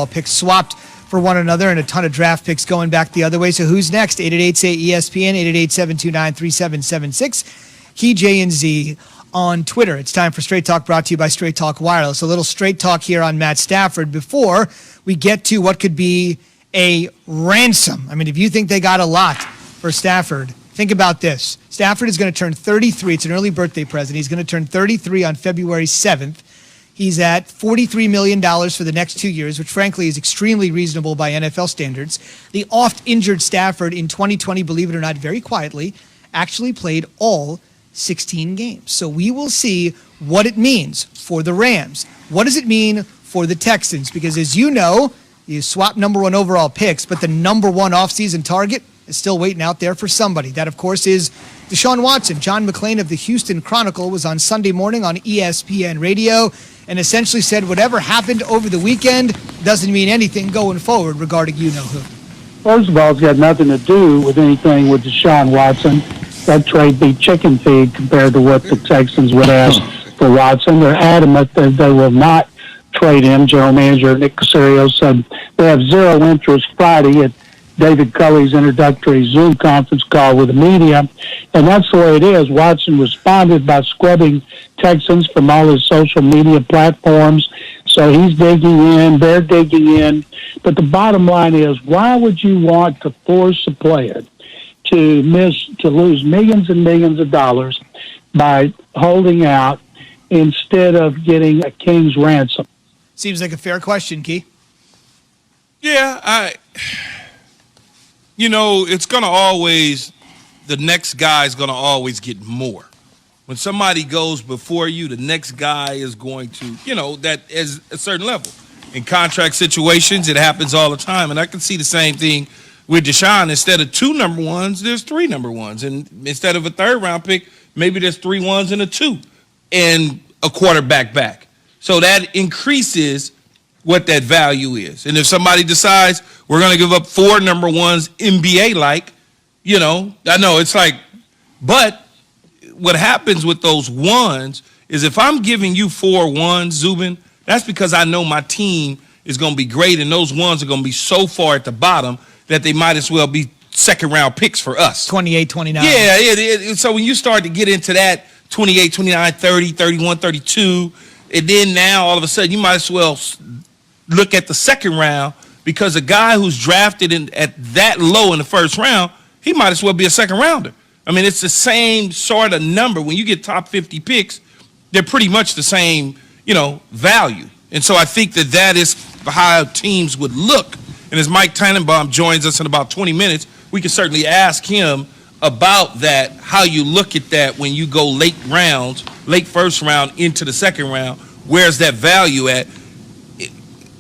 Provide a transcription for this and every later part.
All picks swapped for one another and a ton of draft picks going back the other way. So who's next? 888-SAY-ESPN, 888-729-3776. Key J and Z on Twitter. It's time for Straight Talk, brought to you by Straight Talk Wireless. A little straight talk here on Matt Stafford before we get to what could be a ransom. I mean, if you think they got a lot for Stafford, think about this. Stafford is going to turn 33. It's an early birthday present. He's going to turn 33 on February 7th. He's at $43 million for the next 2 years, which frankly is extremely reasonable by NFL standards. The oft-injured Stafford in 2020, believe it or not, very quietly, actually played all 16 games. So we will see what it means for the Rams. What does it mean for the Texans? Because as you know, you swap number one overall picks, but the number one offseason target is still waiting out there for somebody. That, of course, is Deshaun Watson. John McClain of the Houston Chronicle was on Sunday morning on ESPN Radio and essentially said whatever happened over the weekend doesn't mean anything going forward regarding you-know-who. First of all, it's got nothing to do with anything with Deshaun Watson. That trade beat chicken feed compared to what the Texans would ask for Watson. They're adamant that they will not trade him. General Manager Nick Caserio said they have zero interest Friday at David Culley's introductory Zoom conference call with the media, and that's the way it is. Watson responded by scrubbing Texans from all his social media platforms, so he's digging in, they're digging in, but the bottom line is, why would you want to force a player to lose millions and millions of dollars by holding out instead of getting a king's ransom? Seems like a fair question, Key. Yeah, it's going to always, the next guy is going to always get more. When somebody goes before you, the next guy is going to, that is a certain level. In contract situations, it happens all the time. And I can see the same thing with Deshaun. Instead of 2 number ones, there's 3 number ones. And instead of a 3rd round pick, maybe there's 3 ones and a 2 and a quarterback back. So that increases what that value is. And if somebody decides we're going to give up 4 number ones NBA-like, I know it's like, but what happens with those ones is if I'm giving you 4 ones, Zubin, that's because I know my team is going to be great and those ones are going to be so far at the bottom that they might as well be second-round picks for us. 28, 29. Yeah. So when you start to get into that 28, 29, 30, 31, 32, and then now all of a sudden you might as well look at the second round because a guy who's drafted at that low in the first round, he might as well be a second rounder. I mean, it's the same sort of number. When you get top 50 picks, they're pretty much the same, value. And so I think that is how teams would look. And as Mike Tannenbaum joins us in about 20 minutes, we can certainly ask him about that, how you look at that when you go late first round into the second round. Where's that value at?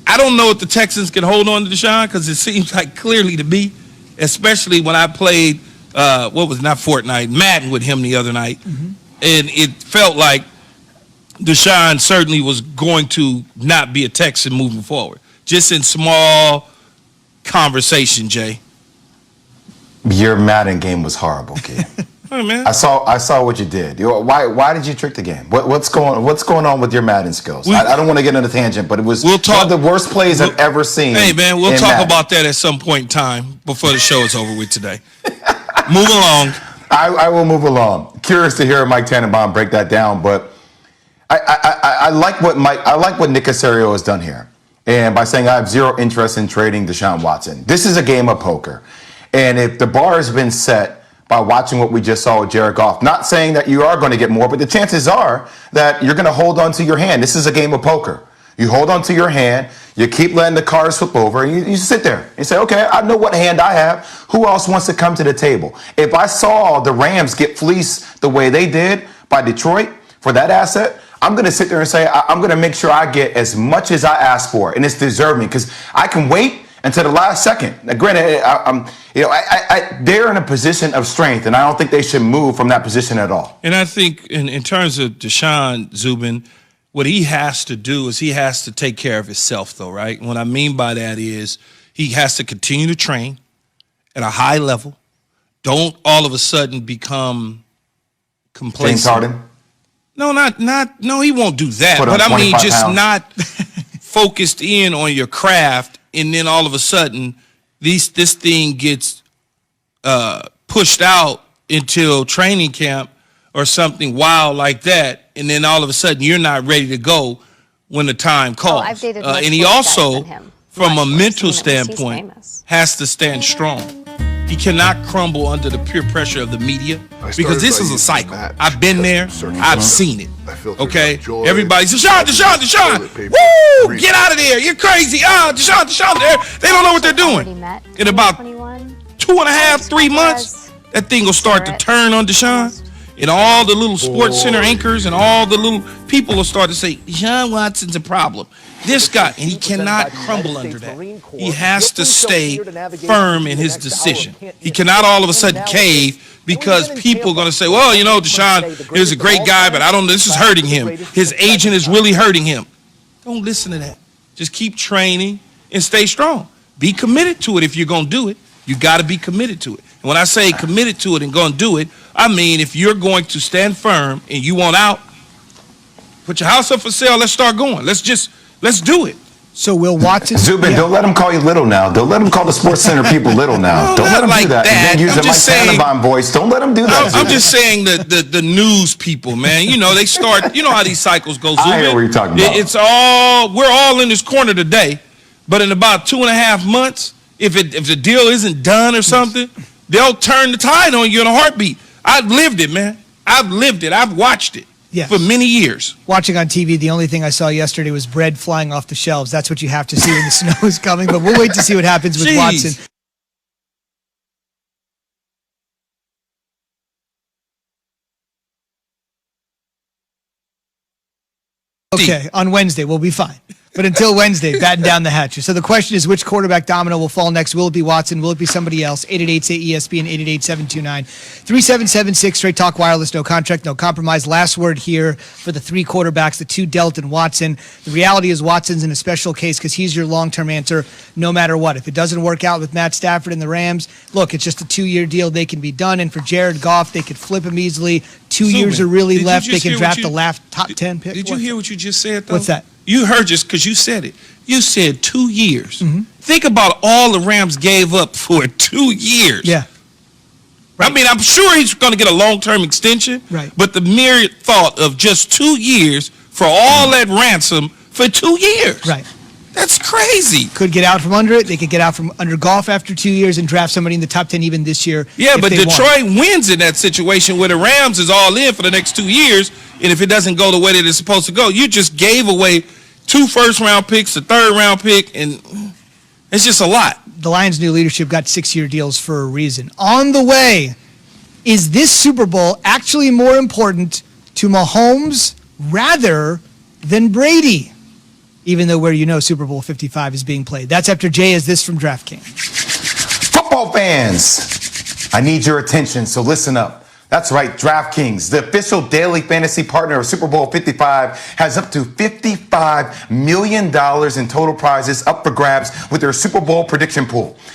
I don't know if the Texans can hold on to Deshaun because it seems like clearly to me, especially when I played, Madden with him the other night, and it felt like Deshaun certainly was going to not be a Texan moving forward. Just in small conversation, Jay. Your Madden game was horrible, kid. Hey, man. I saw what you did. Why did you trick the game? What's going on with your Madden skills? I don't want to get on a tangent, but it was one of the worst plays I've ever seen. Hey, man, we'll talk about that at some point in time before the show is over with today. Move along. I will move along. Curious to hear Mike Tannenbaum break that down, but I like what Nick Caserio has done here, and by saying I have zero interest in trading Deshaun Watson. This is a game of poker, and if the bar has been set by watching what we just saw with Jared Goff. Not saying that you are going to get more, but the chances are that you're going to hold on to your hand. This is a game of poker. You hold on to your hand, you keep letting the cards flip over, and you sit there. You say, okay, I know what hand I have. Who else wants to come to the table? If I saw the Rams get fleeced the way they did by Detroit for that asset, I'm going to sit there and say, I'm going to make sure I get as much as I asked for, and it's deserving, because I can wait until the last second. Now, granted, they're in a position of strength, and I don't think they should move from that position at all. And I think in terms of Deshaun, Zubin, what he has to do is he has to take care of himself, though, right? And what I mean by that is he has to continue to train at a high level. Don't all of a sudden become complacent. James Harden? No, he won't do that. But I mean, just not focused in on your craft, and then all of a sudden, this thing gets pushed out until training camp or something wild like that, and then all of a sudden you're not ready to go when the time calls. I've dated much And he worse guys also, than him. from Much a worse. mental He's standpoint, famous. has to stand strong. He cannot crumble under the peer pressure of the media because this is a cycle. I've been there. I've seen it. Okay? Everybody's Deshaun. Woo! Get out of there. You're crazy. Deshaun. They don't know what they're doing. In about 2.5, 3 months, that thing will start to turn on Deshaun. And all the little Sports Center anchors and all the little people will start to say, Deshaun Watson's a problem. This guy, and he cannot crumble under that. He has to stay firm in his decision. He cannot all of a sudden cave because people are going to say, well, you know, Deshaun is a great guy, but I don't know, this is hurting him. His agent is really hurting him. Don't listen to that. Just keep training and stay strong. Be committed to it if you're going to do it. You got to be committed to it. And when I say committed to it and going to do it, I mean if you're going to stand firm and you want out, put your house up for sale, let's start going. Let's do it. So will Watson? Zubin, don't let him call you little now. Don't let him call the Sports Center people little now. Don't let him like do that. that. And then use I'm the Mike just saying- Tannenbaum voice. Don't let him do that. I'm Zubin. just saying the news people, man. You know, they start, you know how these cycles go. Zubin. I hear what you're talking about. We're all in this corner today, but in about 2.5 months, if the deal isn't done or something, they'll turn the tide on you in a heartbeat. I've lived it, man. I've lived it. I've watched it for many years. Watching on TV, the only thing I saw yesterday was bread flying off the shelves. That's what you have to see when the snow is coming, but we'll wait to see what happens with Jeez. Watson. Okay, on Wednesday, we'll be fine. But until Wednesday, batten down the hatches. So the question is, which quarterback domino will fall next? Will it be Watson? Will it be somebody else? 888-ESPN, 888-729-3776. Straight Talk Wireless, no contract, no compromise. Last word here for the three quarterbacks, the two Delt and Watson. The reality is Watson's in a special case because he's your long-term answer no matter what. If it doesn't work out with Matt Stafford and the Rams, look, it's just a 2-year deal. They can be done. And for Jared Goff, they could flip him easily. 2 years are really left. They can draft the last top 10 pick. Did you hear what you just said, though? What's that? You heard just because you said it. You said 2 years. Think about all the Rams gave up for 2 years. Yeah. I mean, I'm sure he's going to get a long-term extension. Right. But the mere thought of just 2 years for all that ransom for 2 years. Right. That's crazy. Could get out from under it. They could get out from under Goff after 2 years and draft somebody in the top 10 even this year. Yeah, if but they want. Detroit wins in that situation where the Rams is all in for the next 2 years, and if it doesn't go the way that it's supposed to go, you just gave away 2 first-round picks, a third-round pick, and it's just a lot. The Lions' new leadership got 6-year deals for a reason. On the way, is this Super Bowl actually more important to Mahomes rather than Brady? Even though where you know Super Bowl 55 is being played. That's after Jay has this from DraftKings. Football fans, I need your attention, so listen up. That's right, DraftKings, the official daily fantasy partner of Super Bowl 55, has up to $55 million in total prizes up for grabs with their Super Bowl prediction pool.